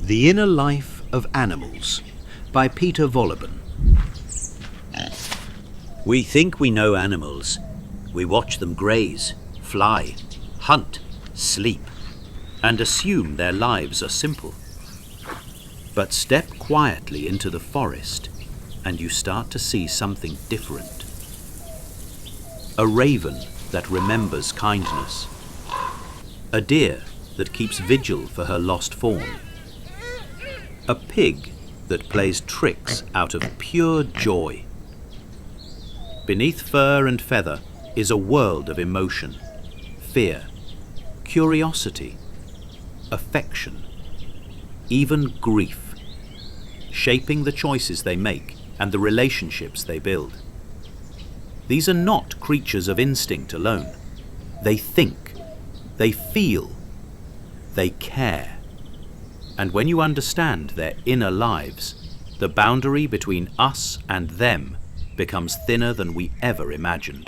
The Inner Life of Animals by Peter Wohlleben. We think we know animals. We watch them graze, fly, hunt, sleep, and assume their lives are simple. But step quietly into the forest and you start to see something different. A raven that remembers kindness. A deer that keeps vigil for her lost fawn. A pig that plays tricks out of pure joy. Beneath fur and feather is a world of emotion, fear, curiosity, affection, even grief, shaping the choices they make and the relationships they build. These are not creatures of instinct alone. They think, they feel, they care. And when you understand their inner lives, the boundary between us and them becomes thinner than we ever imagined.